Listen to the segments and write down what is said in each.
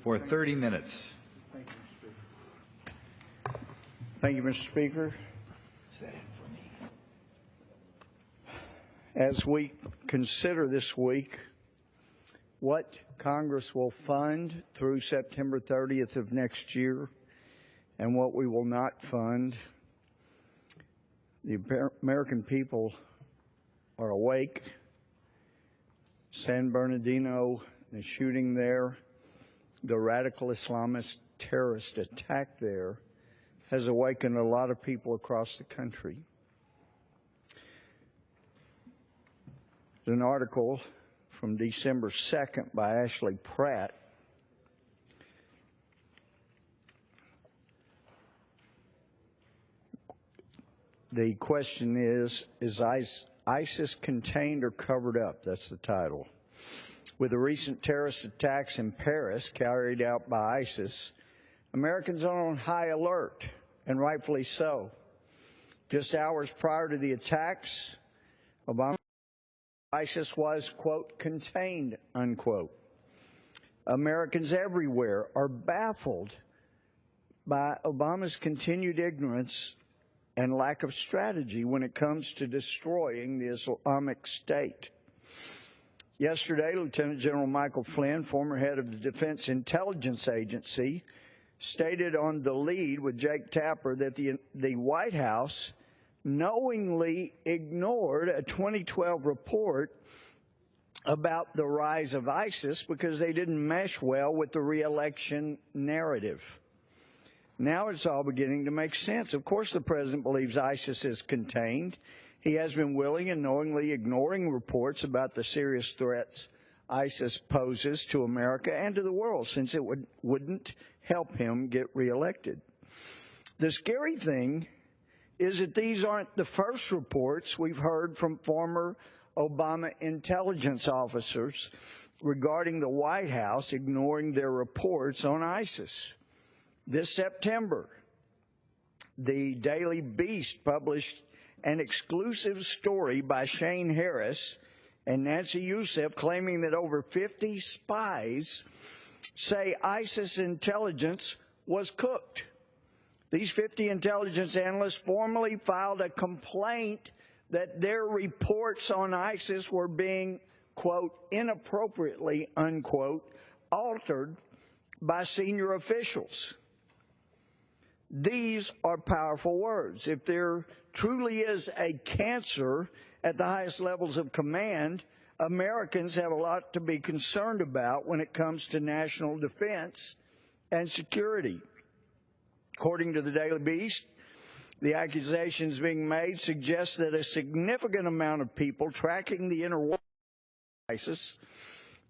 for 30 minutes. Thank you, Mr. Speaker. As we consider this week what Congress will fund through September 30th of next year and what we will not fund, the American people are awake. San Bernardino, the shooting there, the radical Islamist terrorist attack there has awakened a lot of people across the country. There's an article from December 2nd by Ashley Pratt. The question is ISIS contained or covered up? That's the title. With the recent terrorist attacks in Paris carried out by ISIS, Americans are on high alert, and rightfully so. Just hours prior to the attacks, ISIS was, quote, contained, unquote. Americans everywhere are baffled by Obama's continued ignorance and lack of strategy when it comes to destroying the Islamic State. Yesterday, Lieutenant General Michael Flynn, former head of the Defense Intelligence Agency, stated on The Lead with Jake Tapper that the White House knowingly ignored a 2012 report about the rise of ISIS because they didn't mesh well with the re-election narrative. Now it's all beginning to make sense. Of course, the president believes ISIS is contained. He has been willing and knowingly ignoring reports about the serious threats ISIS poses to America and to the world, since it wouldn't help him get reelected. The scary thing is that these aren't the first reports we've heard from former Obama intelligence officers regarding the White House ignoring their reports on ISIS. This September, the Daily Beast published an exclusive story by Shane Harris and Nancy Youssef claiming that over 50 spies say ISIS intelligence was cooked. These 50 intelligence analysts formally filed a complaint that their reports on ISIS were being, quote, inappropriately, unquote, altered by senior officials. These are powerful words. If there truly is a cancer at the highest levels of command, Americans have a lot to be concerned about when it comes to national defense and security. According to the Daily Beast, the accusations being made suggest that a significant amount of people tracking the inner workings of ISIS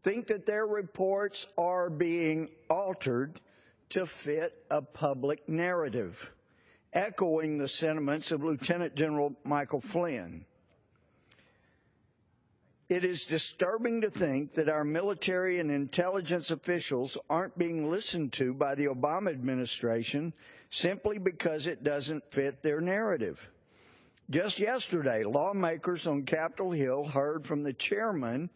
think that their reports are being altered to fit a public narrative, echoing the sentiments of Lieutenant General Michael Flynn. It is disturbing to think that our military and intelligence officials aren't being listened to by the Obama administration simply because it doesn't fit their narrative. Just yesterday, lawmakers on Capitol Hill heard from the chairman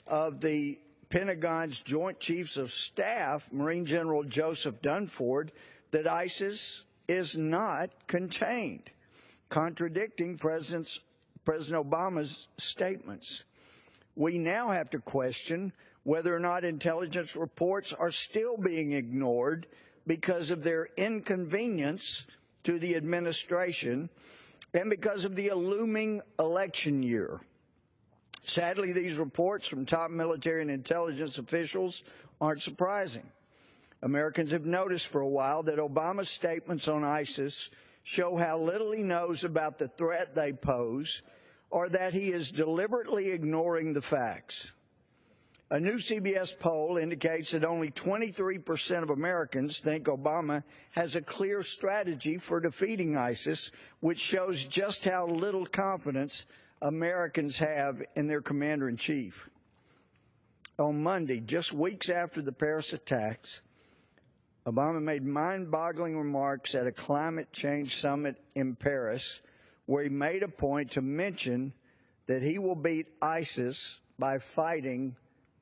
of the Pentagon's Joint Chiefs of Staff, Marine General Joseph Dunford, that ISIS is not contained, contradicting President Obama's statements. We now have to question whether or not intelligence reports are still being ignored because of their inconvenience to the administration and because of the looming election year. Sadly, these reports from top military and intelligence officials aren't surprising. Americans have noticed for a while that Obama's statements on ISIS show how little he knows about the threat they pose, or that he is deliberately ignoring the facts. A new CBS poll indicates that only 23% of Americans think Obama has a clear strategy for defeating ISIS, which shows just how little confidence Americans have in their commander-in-chief. On Monday, just weeks after the Paris attacks, Obama made mind-boggling remarks at a climate change summit in Paris, where he made a point to mention that he will beat ISIS by fighting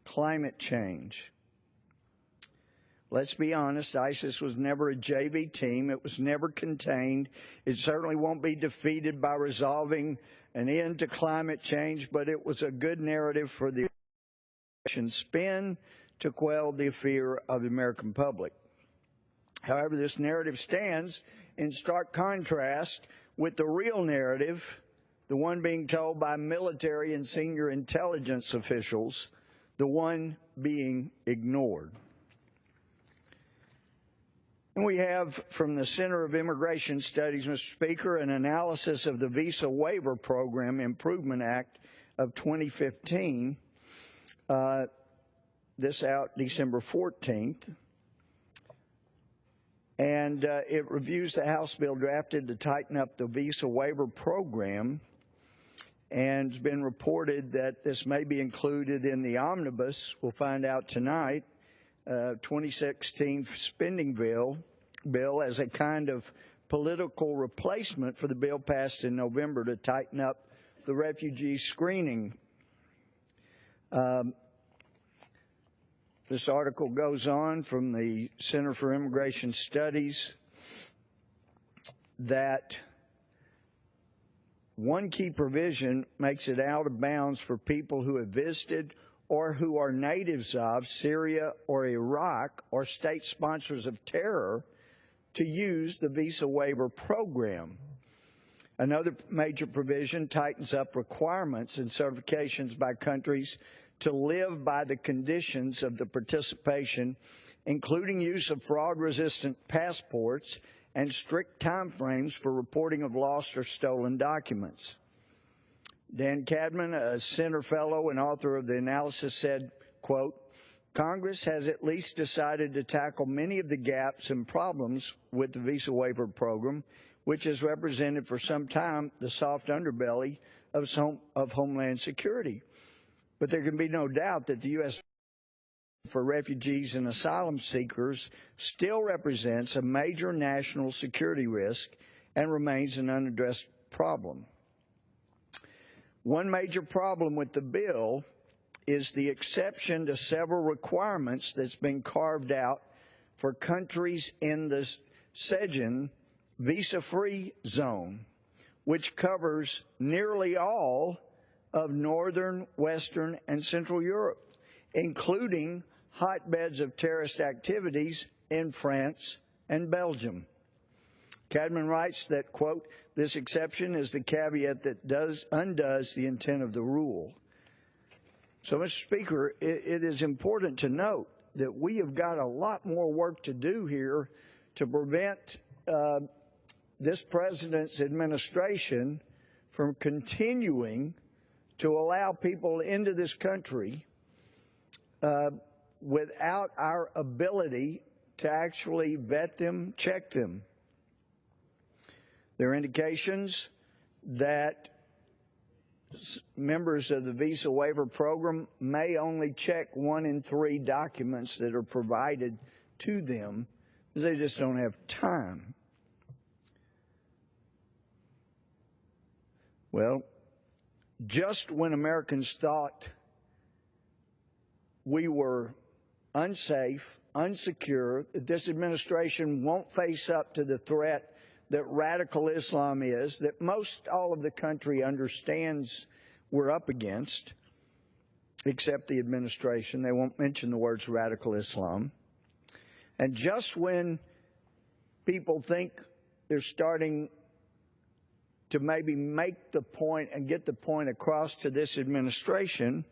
climate change. Let's be honest, ISIS was never a JV team. It was never contained. It certainly won't be defeated by resolving an end to climate change, but it was a good narrative for the spin to quell the fear of the American public. However, this narrative stands in stark contrast with the real narrative, the one being told by military and senior intelligence officials, the one being ignored. And we have from the Center of Immigration Studies, Mr. Speaker, an analysis of the Visa Waiver Program Improvement Act of 2015, this out December 14th. And it reviews the House bill drafted to tighten up the visa waiver program, and it's been reported that this may be included in the Omnibus, we'll find out tonight, 2016 spending bill as a kind of political replacement for the bill passed in November to tighten up the refugee screening. This article goes on from the Center for Immigration Studies that one key provision makes it out of bounds for people who have visited or who are natives of Syria or Iraq or state sponsors of terror to use the visa waiver program. Another major provision tightens up requirements and certifications by countries to live by the conditions of the participation, including use of fraud-resistant passports and strict timeframes for reporting of lost or stolen documents. Dan Cadman, a Center Fellow and author of the analysis, said, quote, Congress has at least decided to tackle many of the gaps and problems with the visa waiver program, which has represented for some time the soft underbelly of Homeland Security. But there can be no doubt that the U.S. for refugees and asylum seekers still represents a major national security risk and remains an unaddressed problem. One major problem with the bill is the exception to several requirements that's been carved out for countries in the SEJAN visa-free zone, which covers nearly all of Northern, Western, and Central Europe, including hotbeds of terrorist activities in France and Belgium. Cadman writes that, quote, this exception is the caveat that undoes the intent of the rule. So, Mr. Speaker, it is important to note that we have got a lot more work to do here to prevent this president's administration from continuing to allow people into this country without our ability to actually vet them, check them. There are indications that members of the visa waiver program may only check 1 in 3 documents that are provided to them because they just don't have time. Well, just when Americans thought we were unsafe, unsecure, that this administration won't face up to the threat that radical Islam is, that most all of the country understands we're up against, except the administration. They won't mention the words radical Islam. And just when people think they're starting to maybe make the point and get the point across to this administration,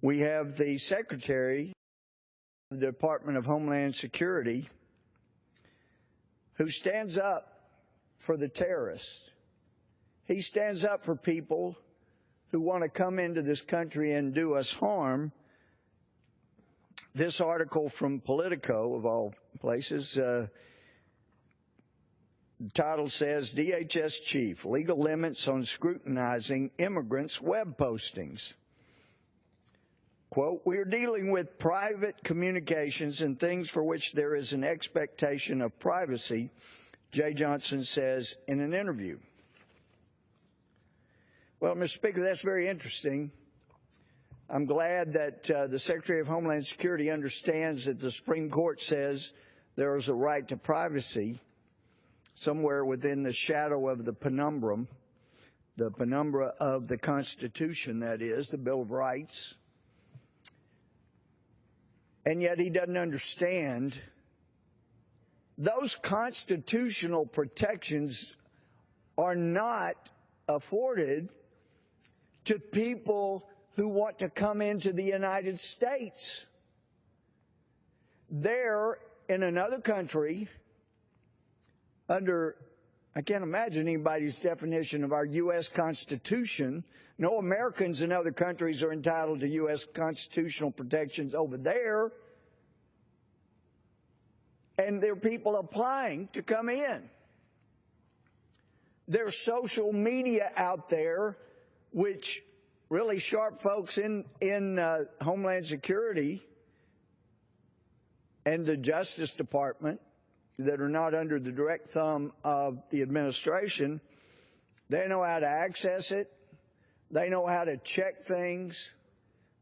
we have the Secretary of the Department of Homeland Security who stands up for the terrorists. He stands up for people who want to come into this country and do us harm. This article from Politico, of all places, the title says, DHS Chief, Legal Limits on Scrutinizing Immigrants' Web Postings. Quote, we are dealing with private communications and things for which there is an expectation of privacy, Jay Johnson says in an interview. Well, Mr. Speaker, that's very interesting. I'm glad that the Secretary of Homeland Security understands that the Supreme Court says there is a right to privacy somewhere within the shadow of the penumbra of the Constitution, that is, the Bill of Rights. And yet he doesn't understand those constitutional protections are not afforded to people who want to come into the United States. They're in another country under, I can't imagine anybody's definition of our U.S. Constitution. No Americans in other countries are entitled to U.S. constitutional protections over there. And there are people applying to come in. There's social media out there, which really sharp folks in Homeland Security and the Justice Department that are not under the direct thumb of the administration, they know how to access it. They know how to check things.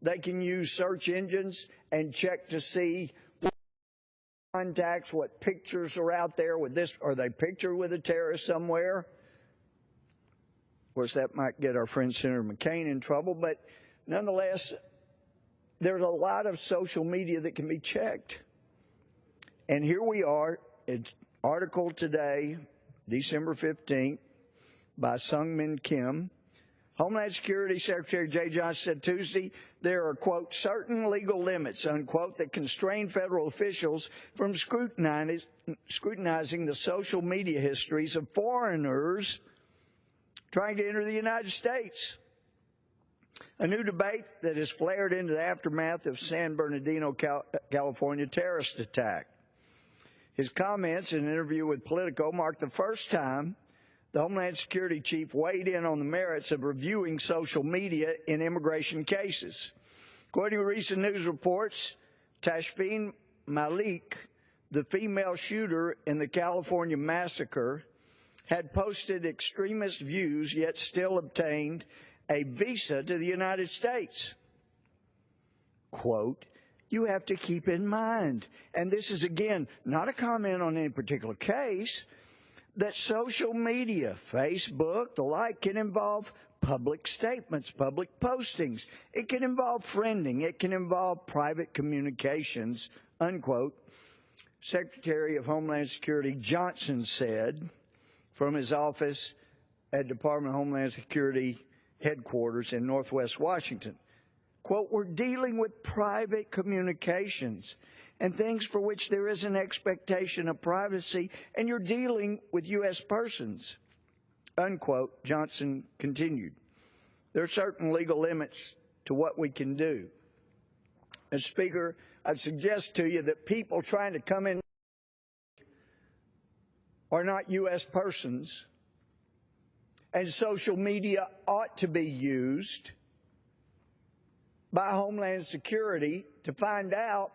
They can use search engines and check to see what contacts, what pictures are out there with this. Are they pictured with a terrorist somewhere? Of course, that might get our friend Senator McCain in trouble, but nonetheless, there's a lot of social media that can be checked. And here we are, an article today, December 15th, by Sungmin Kim. Homeland Security Secretary Jay Johnson said Tuesday there are, quote, certain legal limits, unquote, that constrain federal officials from scrutinizing the social media histories of foreigners trying to enter the United States. A new debate that has flared into the aftermath of San Bernardino, California terrorist attack. His comments in an interview with Politico marked the first time the Homeland Security chief weighed in on the merits of reviewing social media in immigration cases. According to recent news reports, Tashfeen Malik, the female shooter in the California massacre, had posted extremist views, yet still obtained a visa to the United States. Quote, you have to keep in mind, and this is, again, not a comment on any particular case, that social media, Facebook, the like, can involve public statements, public postings. It can involve friending. It can involve private communications, unquote. Secretary of Homeland Security Johnson said from his office at Department of Homeland Security headquarters in Northwest Washington. Quote, we're dealing with private communications and things for which there is an expectation of privacy, and you're dealing with U.S. persons, unquote, Johnson continued. There are certain legal limits to what we can do. As Speaker, I'd suggest to you that people trying to come in are not U.S. persons, and social media ought to be used by Homeland Security to find out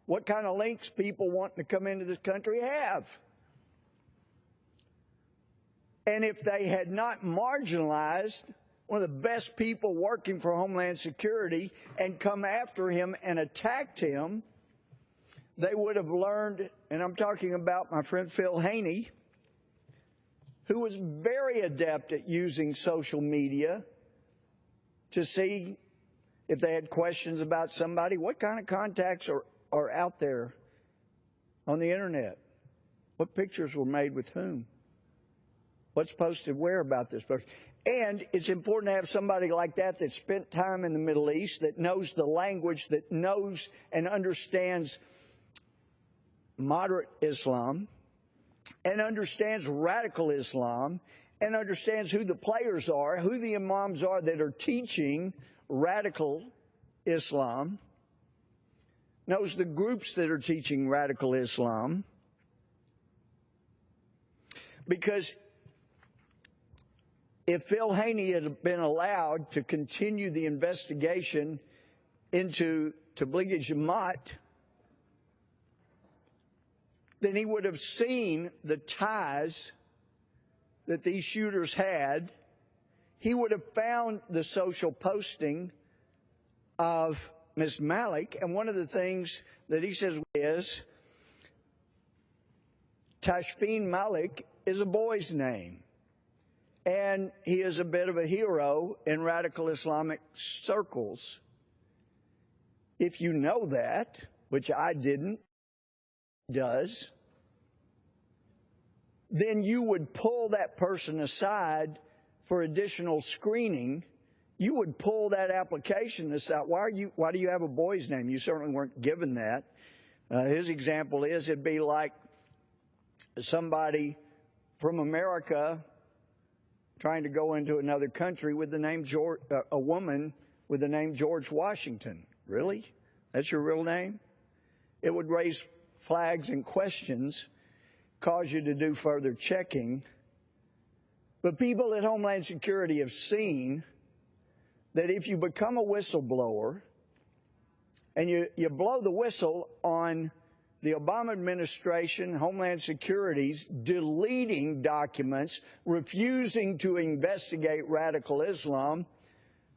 what kind of links people wanting to come into this country have. And if they had not marginalized one of the best people working for Homeland Security and come after him and attacked him, they would have learned, and I'm talking about my friend Phil Haney, who was very adept at using social media to see if they had questions about somebody, what kind of contacts are out there on the internet? What pictures were made with whom? What's posted where about this person? And it's important to have somebody like that that spent time in the Middle East, that knows the language, that knows and understands moderate Islam, and understands radical Islam, and understands who the players are, who the imams are that are teaching radical Islam, knows the groups that are teaching radical Islam. Because if Phil Haney had been allowed to continue the investigation into Tablighi Jamaat, then he would have seen the ties that these shooters had. He would have found the social posting of Ms. Malik, and one of the things that he says is Tashfeen Malik is a boy's name, and he is a bit of a hero in radical Islamic circles. If you know that, which I didn't, does, then you would pull that person aside for additional screening. You would pull that application aside. Why do you have a boy's name? You certainly weren't given that. His example is it'd be like somebody from America trying to go into another country with the name George, a woman with the name George Washington. Really? That's your real name? It would raise flags and questions, cause you to do further checking. But people at Homeland Security have seen that if you become a whistleblower and you blow the whistle on the Obama administration, Homeland Security's deleting documents, refusing to investigate radical Islam,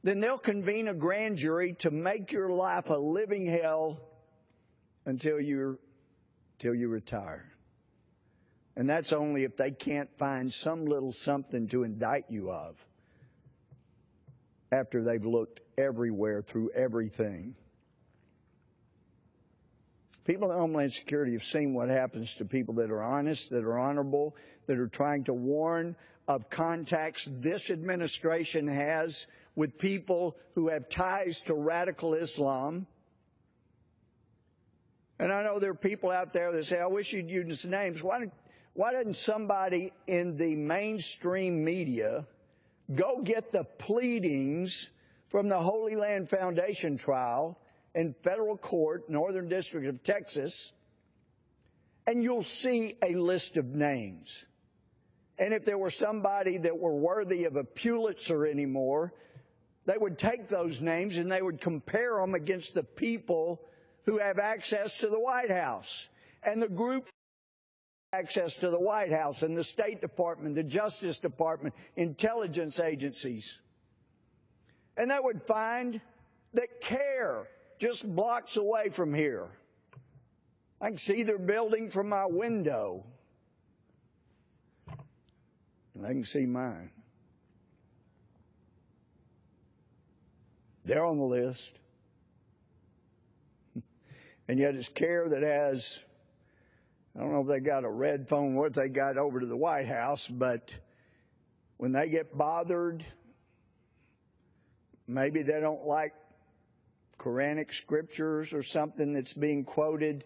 then they'll convene a grand jury to make your life a living hell until you retire. And that's only if they can't find some little something to indict you of after they've looked everywhere through everything. People in Homeland Security have seen what happens to people that are honest, that are honorable, that are trying to warn of contacts this administration has with people who have ties to radical Islam. And I know there are people out there that say, I wish you'd use names. Why didn't somebody in the mainstream media go get the pleadings from the Holy Land Foundation trial in federal court, Northern District of Texas, and you'll see a list of names. And if there were somebody that were worthy of a Pulitzer anymore, they would take those names and they would compare them against the people who have access to the White House. And the group access to the White House and the State Department, the Justice Department, intelligence agencies. And they would find that CARE, just blocks away from here. I can see their building from my window. And they can see mine. They're on the list. And yet it's CARE that has, I don't know if they got a red phone, what they got over to the White House, but when they get bothered, maybe they don't like Quranic scriptures or something that's being quoted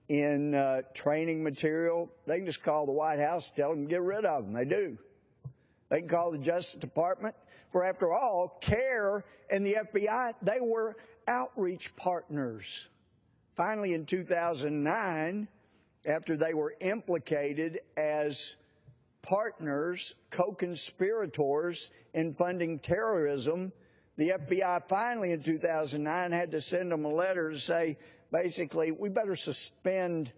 in training material, they can just call the White House and tell them to get rid of them. They do. They can call the Justice Department, for after all, CARE and the FBI, they were outreach partners. Finally, in 2009, after they were implicated as partners, co-conspirators in funding terrorism, the FBI finally in 2009 had to send them a letter to say, basically, we better suspend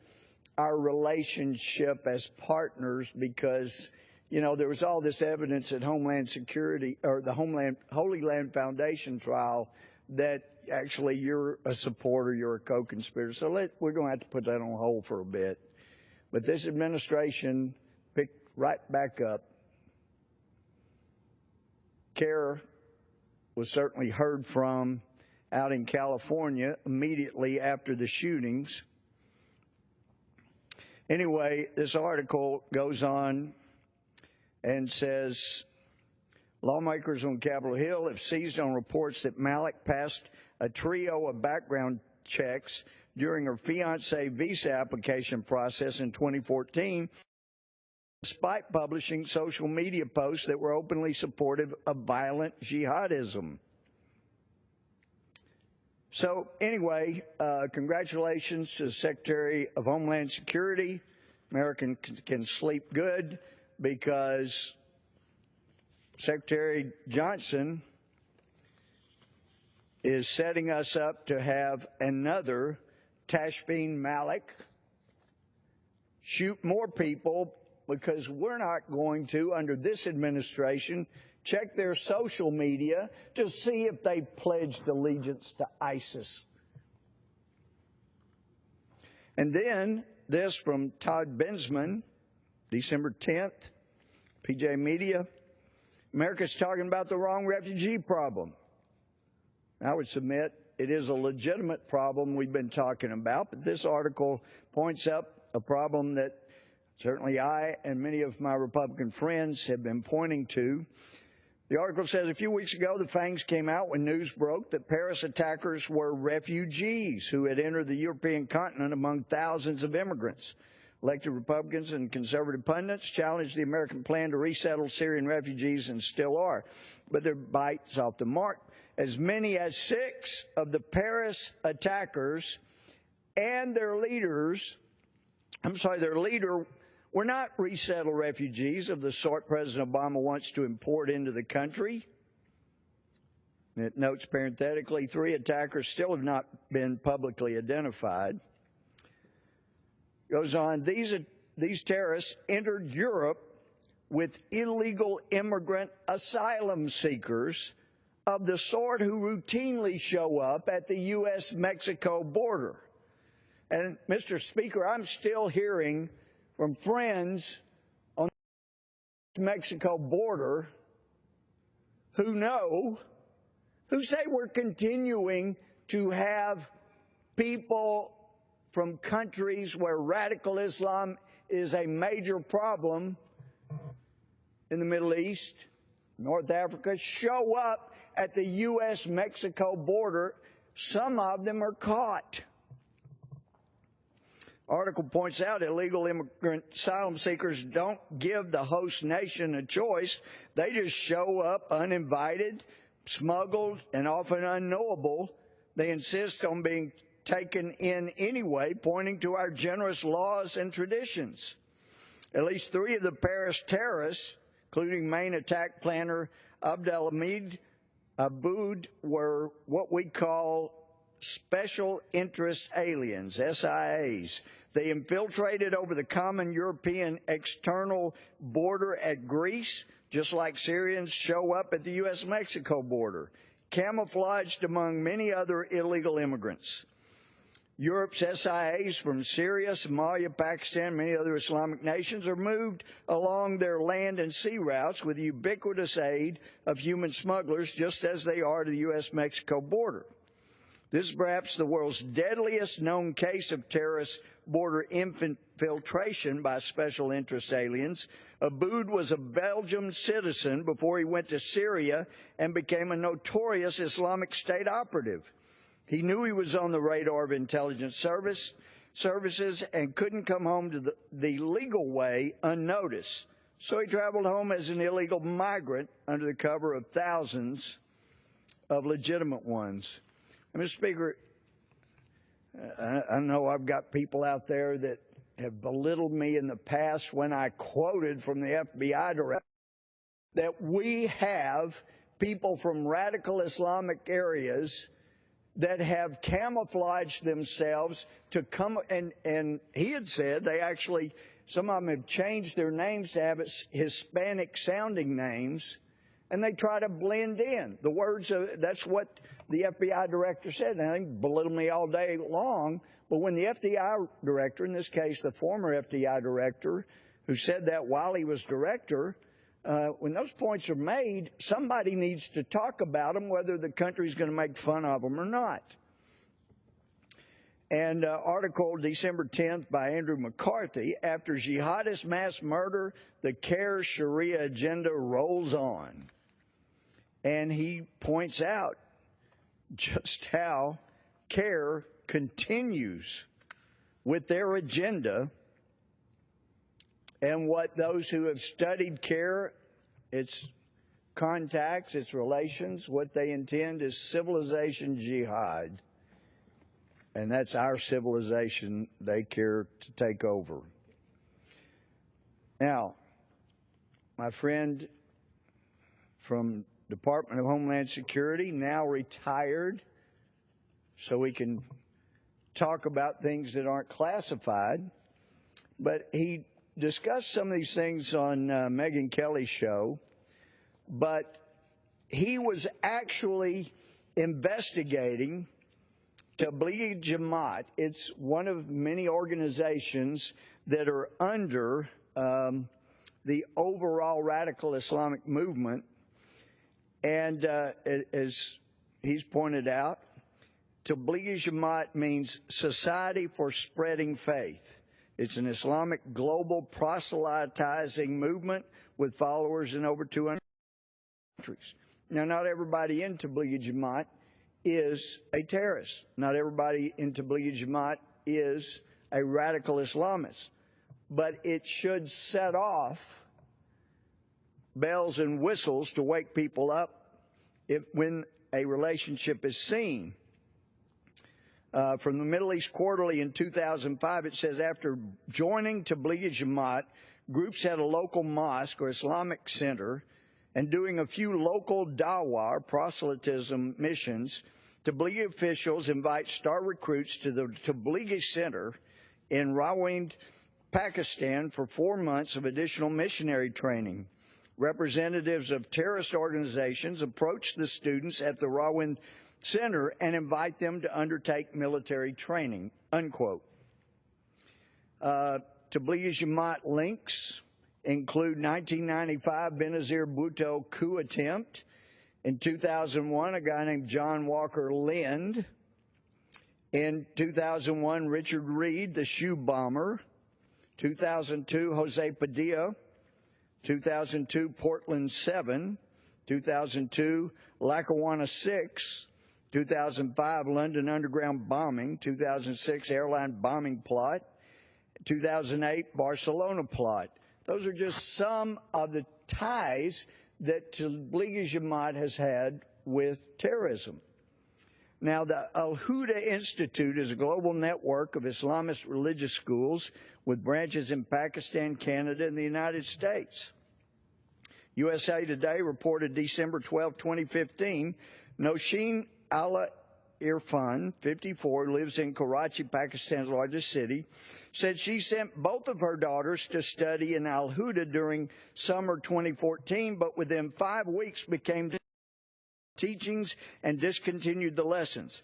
our relationship as partners because, you know, there was all this evidence at Homeland Security or the Holy Land Foundation trial that actually you're a supporter, you're a co-conspirator. So we're going to have to put that on hold for a bit. But this administration picked right back up. CARE was certainly heard from out in California immediately after the shootings. Anyway, this article goes on and says, lawmakers on Capitol Hill have seized on reports that Malik passed a trio of background checks during her fiancé visa application process in 2014, despite publishing social media posts that were openly supportive of violent jihadism. So anyway, congratulations to the Secretary of Homeland Security. Americans can sleep good because Secretary Johnson is setting us up to have another Tashfeen Malik shoot more people, because we're not going to, under this administration, check their social media to see if they pledged allegiance to ISIS. And then this from Todd Bensman, December 10th, PJ Media. America's talking about the wrong refugee problem. I would submit it is a legitimate problem we've been talking about, but this article points up a problem that certainly I and many of my Republican friends have been pointing to. The article says a few weeks ago, the FANGs came out when news broke that Paris attackers were refugees who had entered the European continent among thousands of immigrants. Elected Republicans and conservative pundits challenged the American plan to resettle Syrian refugees and still are, but their bite's off the mark. As many as 6 of the Paris attackers and their leader were not resettled refugees of the sort President Obama wants to import into the country. It notes parenthetically, 3 attackers still have not been publicly identified. Goes on, these terrorists entered Europe with illegal immigrant asylum seekers of the sort who routinely show up at the U.S.-Mexico border. And, Mr. Speaker, I'm still hearing from friends on the Mexico border who say we're continuing to have people from countries where radical Islam is a major problem in the Middle East, North Africa, show up at the U.S.-Mexico border. Some of them are caught. Article points out illegal immigrant asylum seekers don't give the host nation a choice. They just show up uninvited, smuggled, and often unknowable. They insist on being taken in anyway, pointing to our generous laws and traditions. At least 3 of the Paris terrorists, including main attack planner Abdelhamid Aboud, were what we call special interest aliens, SIAs. They infiltrated over the common European external border at Greece, just like Syrians show up at the U.S.-Mexico border, camouflaged among many other illegal immigrants. Europe's SIAs from Syria, Somalia, Pakistan, and many other Islamic nations are moved along their land and sea routes with the ubiquitous aid of human smugglers, just as they are to the U.S.-Mexico border. This is perhaps the world's deadliest known case of terrorist border infiltration by special interest aliens. Aboud was a Belgian citizen before he went to Syria and became a notorious Islamic State operative. He knew he was on the radar of intelligence services and couldn't come home to the legal way unnoticed. So he traveled home as an illegal migrant under the cover of thousands of legitimate ones. Mr. Speaker, I know I've got people out there that have belittled me in the past when I quoted from the FBI director that we have people from radical Islamic areas that have camouflaged themselves to come, and he had said they actually, some of them have changed their names to have Hispanic-sounding names, and they try to blend in. The words of, that's what the FBI director said. And they belittle me all day long, but when the FBI director, in this case the former FBI director, who said that while he was director, when those points are made, somebody needs to talk about them, whether the country's going to make fun of them or not. And article December 10th by Andrew McCarthy, after jihadist mass murder, the CARE Sharia agenda rolls on. And he points out just how CARE continues with their agenda, and what those who have studied CARE, its contacts, its relations, what they intend is civilization jihad. And that's our civilization they care to take over. Now, my friend from Department of Homeland Security, now retired, so we can talk about things that aren't classified, but he discussed some of these things on Megyn Kelly's show. but he was actually investigating Tablighi Jamaat. It's one of many organizations that are under the overall radical Islamic movement. And as he's pointed out, Tablighi Jamaat means Society for Spreading Faith. It's an Islamic global proselytizing movement with followers in over 200 countries. Now, not everybody in Tablighi Jamaat is a terrorist. Not everybody in Tablighi Jamaat is a radical Islamist. But it should set off bells and whistles to wake people up when a relationship is seen. From the Middle East Quarterly in 2005, it says, after joining Tablighi Jamaat, groups had a local mosque or Islamic center and doing a few local dawah or proselytism missions, Tablighi officials invite star recruits to the Tablighi Center in Rawalpindi, Pakistan for 4 months of additional missionary training. Representatives of terrorist organizations approach the students at the Rawalpindi Center and invite them to undertake military training, unquote. Tablighi Jamaat links include 1995 Benazir Bhutto coup attempt. In 2001, a guy named John Walker Lind. In 2001, Richard Reed, the shoe bomber. 2002, Jose Padilla. 2002, Portland 7. 2002, Lackawanna 6. 2005, London Underground bombing. 2006, airline bombing plot. 2008, Barcelona plot. Those are just some of the ties that Tablighi Jamaat has had with terrorism. Now, the Al-Huda Institute is a global network of Islamist religious schools with branches in Pakistan, Canada, and the United States. USA Today reported December 12, 2015, Noshin Allah Irfan, 54, lives in Karachi, Pakistan's largest city, said she sent both of her daughters to study in Al-Huda during summer 2014, but within 5 weeks became teachings and discontinued the lessons.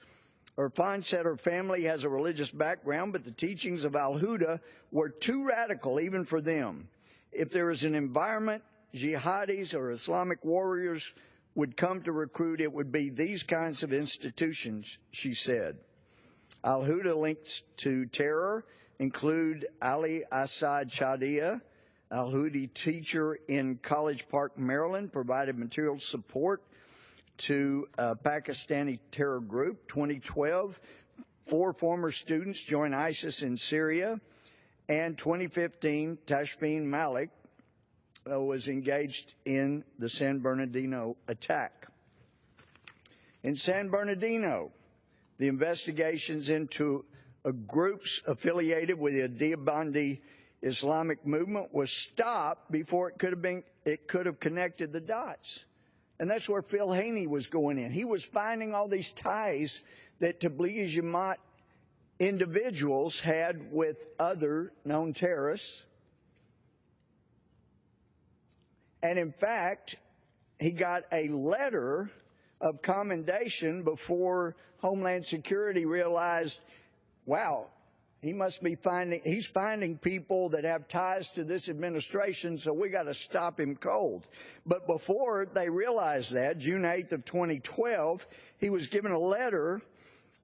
Irfan said her family has a religious background, but the teachings of Al-Huda were too radical even for them. If there is an environment jihadis or Islamic warriors would come to recruit, it would be these kinds of institutions, she said. Al-Huda links to terror include Ali Assad Shadia, Al-Hudi teacher in College Park, Maryland, provided material support to a Pakistani terror group. 2012, 4 former students joined ISIS in Syria. And 2015, Tashfeen Malik was engaged in the San Bernardino attack. In San Bernardino, the investigations into groups affiliated with the Deobandi Islamic movement was stopped before it could have connected the dots. And that's where Phil Haney was going in. He was finding all these ties that Tablighi Jamaat individuals had with other known terrorists. And in fact, he got a letter of commendation before Homeland Security realized, wow, he's finding people that have ties to this administration, so we got to stop him cold. But before they realized that, June 8th of 2012, he was given a letter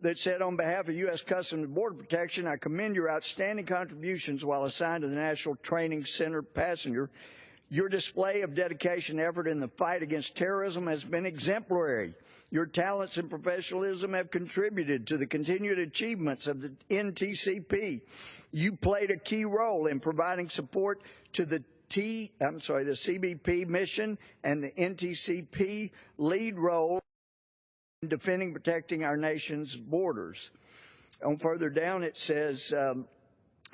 that said, on behalf of U.S. Customs and Border Protection, I commend your outstanding contributions while assigned to the National Training Center passenger. Your display of dedication and effort in the fight against terrorism has been exemplary. Your talents and professionalism have contributed to the continued achievements of the NTCP. You played a key role in providing support to the CBP mission and the NTCP lead role in defending, protecting our nation's borders. On further down, it says,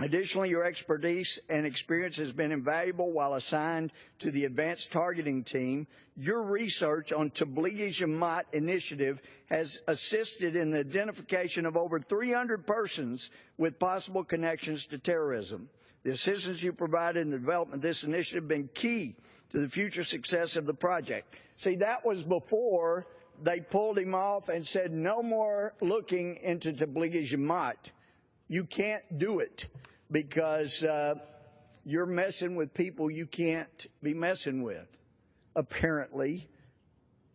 Additionally, your expertise and experience has been invaluable while assigned to the Advanced Targeting Team. Your research on Tablighi Jamaat initiative has assisted in the identification of over 300 persons with possible connections to terrorism. The assistance you provided in the development of this initiative has been key to the future success of the project. See, that was before they pulled him off and said, no more looking into Tablighi Jamaat. You can't do it because you're messing with people you can't be messing with. Apparently,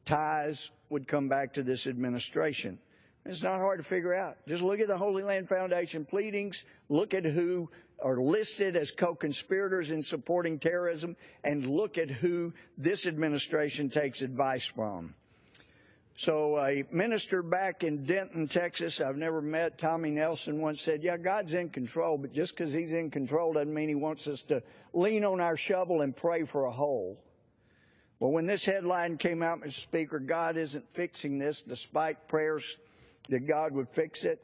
ties would come back to this administration. It's not hard to figure out. Just look at the Holy Land Foundation pleadings, look at who are listed as co-conspirators in supporting terrorism, and look at who this administration takes advice from. So a minister back in Denton, Texas, I've never met, Tommy Nelson, once said, yeah, God's in control, but just because he's in control doesn't mean he wants us to lean on our shovel and pray for a hole. Well, when this headline came out, Mr. Speaker, God isn't fixing this, despite prayers that God would fix it,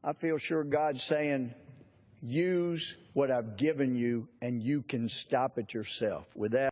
I feel sure God's saying, use what I've given you and you can stop it yourself. With that,